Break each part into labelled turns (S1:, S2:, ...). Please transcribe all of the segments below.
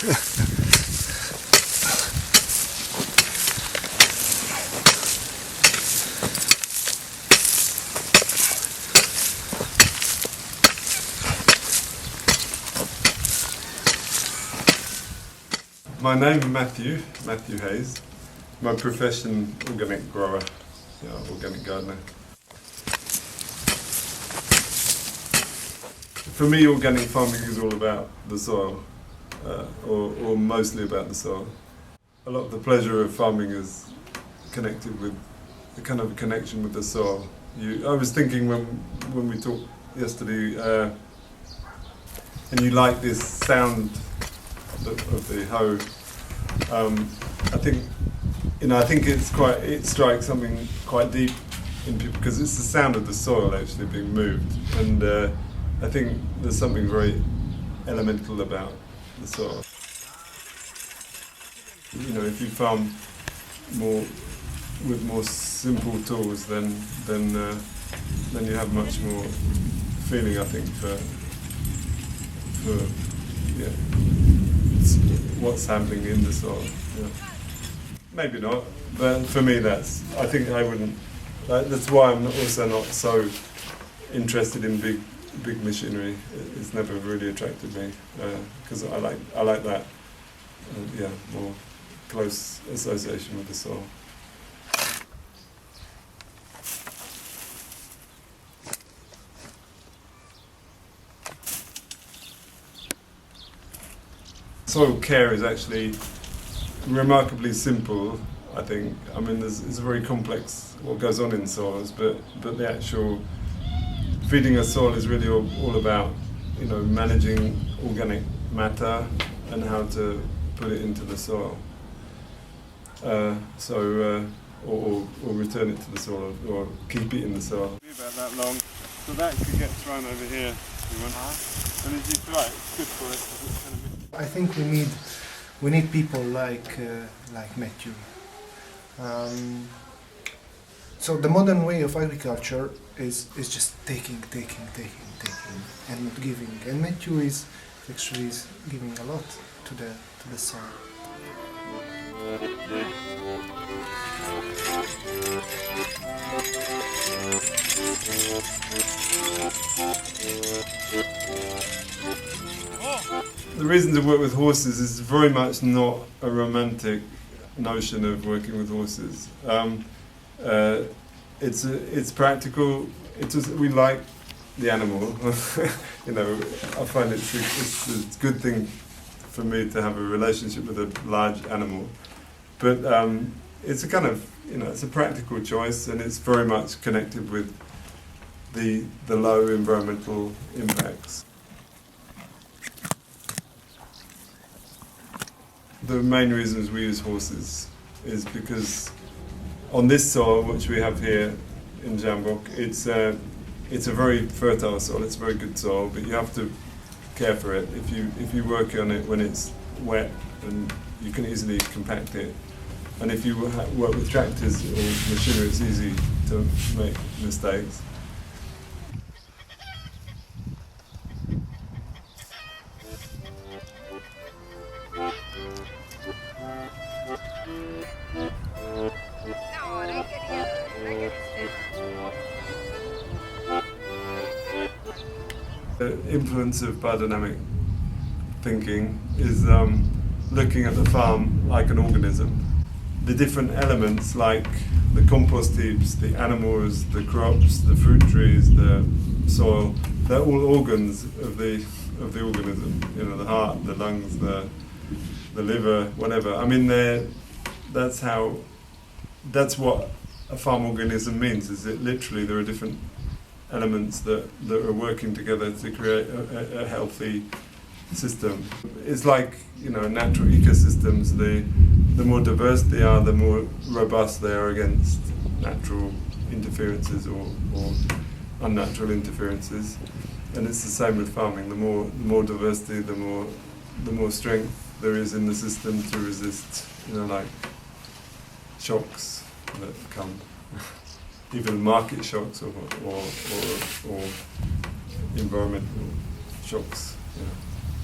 S1: My name is Matthew Hayes. My profession, organic grower, organic gardener. For me, organic farming is all about the soil, or mostly about the soil. A lot of the pleasure of farming is connected with the kind of connection with the soil. I was thinking when we talked yesterday, and you like this sound of the hoe. I think it strikes something quite deep in people because it's the sound of the soil actually being moved, and I think there's something very elemental about the soil. If you farm with more simple tools, then you have much more feeling, I think, for what's happening in the soil. Yeah. Maybe not, but for me I think I wouldn't. That's why I'm also not so interested in big machinery. It's never really attracted me because I like that more close association with the soil. Soil care is actually remarkably simple, I think. I mean, it's very complex what goes on in soils, but the actual feeding a soil is really all about, managing organic matter and how to put it into the soil. Or return it to the soil, or keep it in the soil. About that long, so that could get thrown over here if you want. And it's right, it's good for it.
S2: I think we need people like Matthew. So the modern way of agriculture is just taking and not giving. And Matthew is actually giving a lot to the soil.
S1: The reason to work with horses is very much not a romantic notion of working with horses. It's practical. We like the animal. I find it's a good thing for me to have a relationship with a large animal, but it's a kind of it's a practical choice, and it's very much connected with the low environmental impacts. The main reasons we use horses is because on this soil, which we have here in Zsambok, it's a very fertile soil. It's a very good soil, but you have to care for it. If you work on it when it's wet, then you can easily compact it. And if you work with tractors or machinery, it's easy to make mistakes. The influence of biodynamic thinking is looking at the farm like an organism. The different elements like the compost heaps, the animals, the crops, the fruit trees, the soil, they're all organs of the organism. The heart, the lungs, the liver, whatever. I mean, that's what a farm organism means, is that literally there are different elements that are working together to create a healthy system. It's like, natural ecosystems, the more diverse they are, the more robust they are against natural interferences or unnatural interferences. And it's the same with farming. The more diversity, the more strength there is in the system to resist, like shocks that come. Even market shocks or environmental shocks,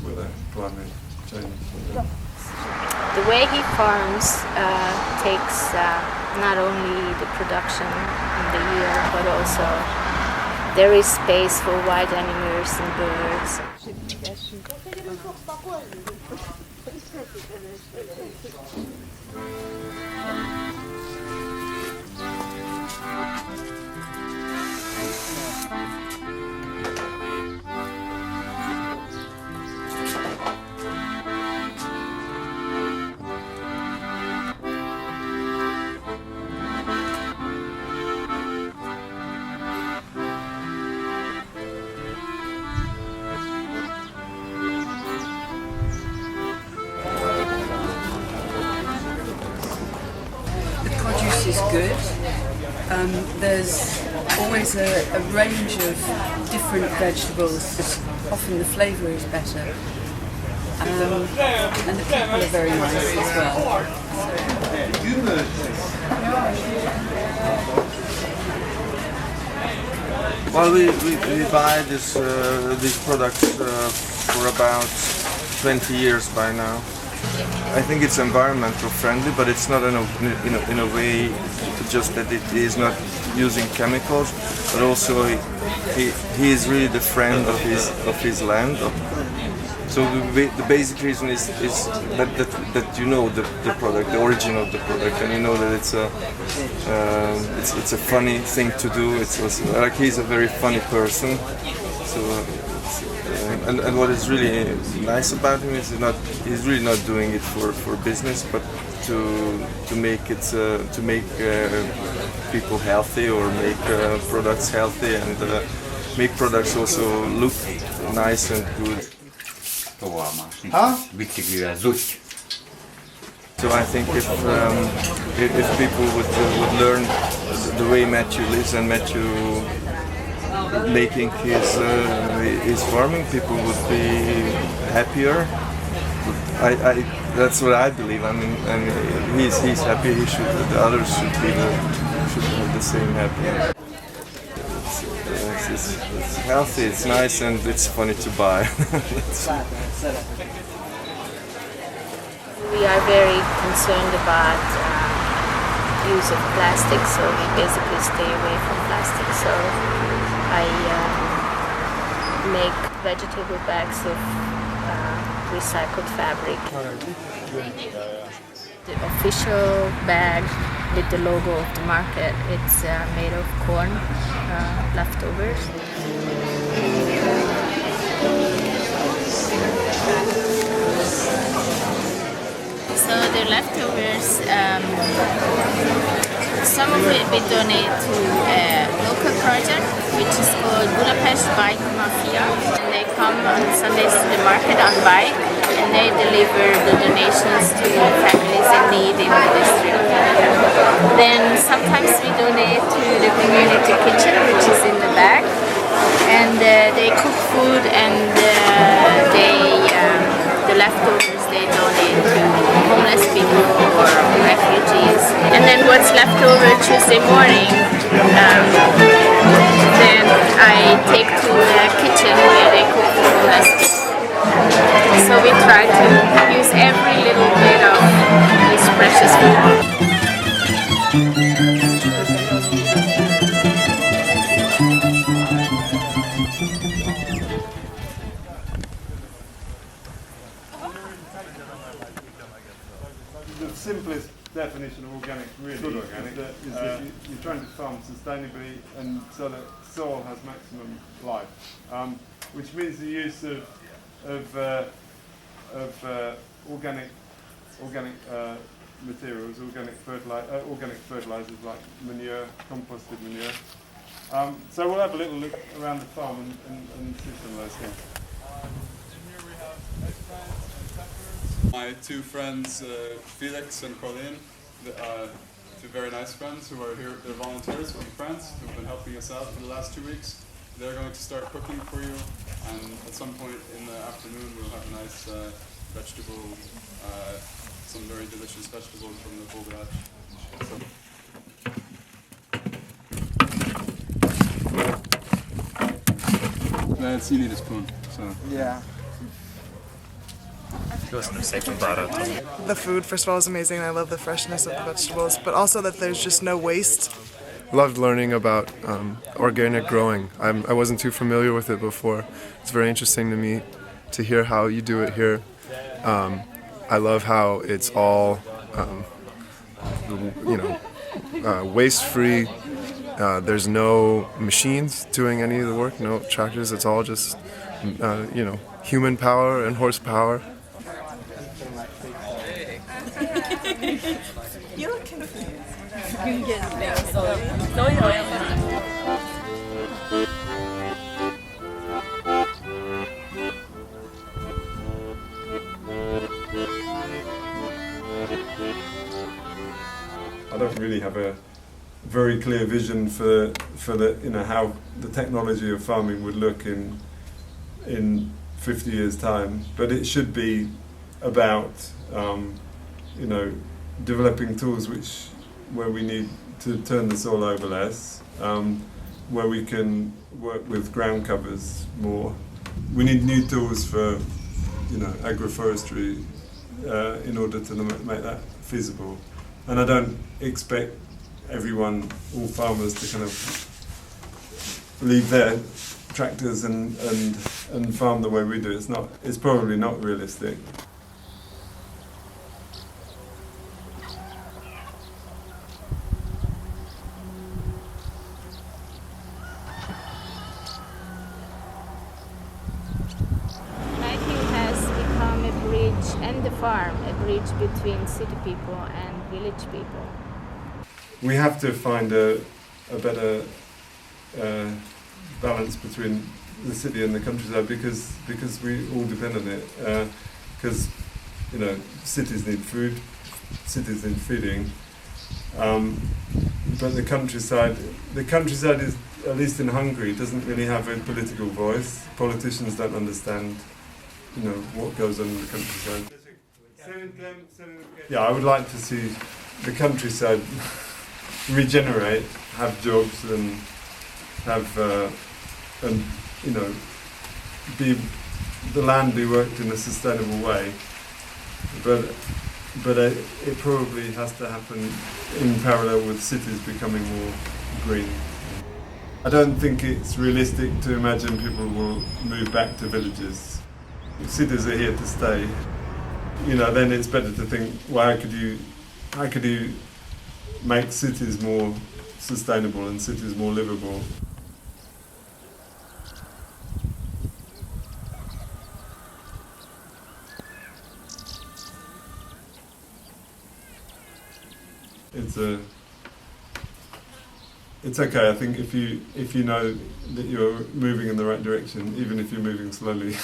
S1: with climate change.
S3: The way he farms takes not only the production in the year, but also there is space for wild animals and birds.
S4: Is good. There's always a range of different vegetables. Often the flavour is better, and the people are very nice as well.
S5: Well, we buy these products for about 20 years by now. I think it's environmental friendly, but it's not in a way just that it is not using chemicals, but also he is really the friend of his land. So the basic reason is that you know the product, the origin of the product, and you know that it's a funny thing to do. It's also, like, he's a very funny person. So. And what is really nice about him is he's really not doing it for business, but to make people healthy, or make products healthy, and make products also look nice and good. So I think if people would learn the way Matthew lives and Matthew making his farming, people would be happier. That's what I believe. I mean he's happy. The others should have the same happiness. It's healthy. It's nice, and it's funny to buy.
S3: We are very concerned about use of plastic, so we basically stay away from plastic. So I make vegetable bags of recycled fabric. The official bag with the logo of the market, it's made of corn leftovers. So the leftovers, some of it we donate to a local project which is called Budapest Bike Mafia. And they come on Sundays to the market on bike, and they deliver the donations to families in need in the district. Then sometimes we donate to the community kitchen, which is in the back, and they cook food, and the leftovers they donate to homeless people or refugees. And then what's left over Tuesday morning, then I take to the kitchen where they cook for homeless people. So we try to use every little bit of this precious food.
S1: The simplest definition of organic really is that you're trying to farm sustainably and so that soil has maximum life, which means the use of organic materials, organic fertilizers like manure, composted manure. So we'll have a little look around the farm and see some of those things.
S6: My two friends, Felix and Colleen, two very nice friends who are here. They're volunteers from France who've been helping us out for the last 2 weeks. They're going to start cooking for you, and at some point in the afternoon we'll have a nice vegetable, some very delicious vegetables from the Biokert. You need a spoon. So.
S5: Yeah.
S7: Köszönöm szépen, barátom.
S8: The food, first of all, is amazing. I love the freshness of the vegetables, but also that there's just no waste.
S9: Loved learning about organic growing. I wasn't too familiar with it before. It's very interesting to me to hear how you do it here. I love how it's all, waste-free. There's no machines doing any of the work, no tractors. It's all just, human power and horsepower.
S8: You look confused.
S1: I don't really have a very clear vision for the how the technology of farming would look in 50 years' time, but it should be about developing tools where we need to turn the soil over less, where we can work with ground covers more. We need new tools for agroforestry in order to make that feasible. And I don't expect all farmers to kind of leave their tractors and farm the way we do. It's probably not realistic.
S3: And the farm, a bridge between city people and village people.
S1: We have to find a better balance between the city and the countryside because we all depend on it. Because cities need food, cities need feeding, but the countryside is, at least in Hungary, doesn't really have a political voice. Politicians don't understand what goes on in the countryside. Yeah, I would like to see the countryside regenerate, have jobs, and have the land be worked in a sustainable way. But it probably has to happen in parallel with cities becoming more green. I don't think it's realistic to imagine people will move back to villages. Cities are here to stay. Then it's better to think, well, how could you make cities more sustainable and cities more livable? It's okay. I think if you know that you're moving in the right direction, even if you're moving slowly.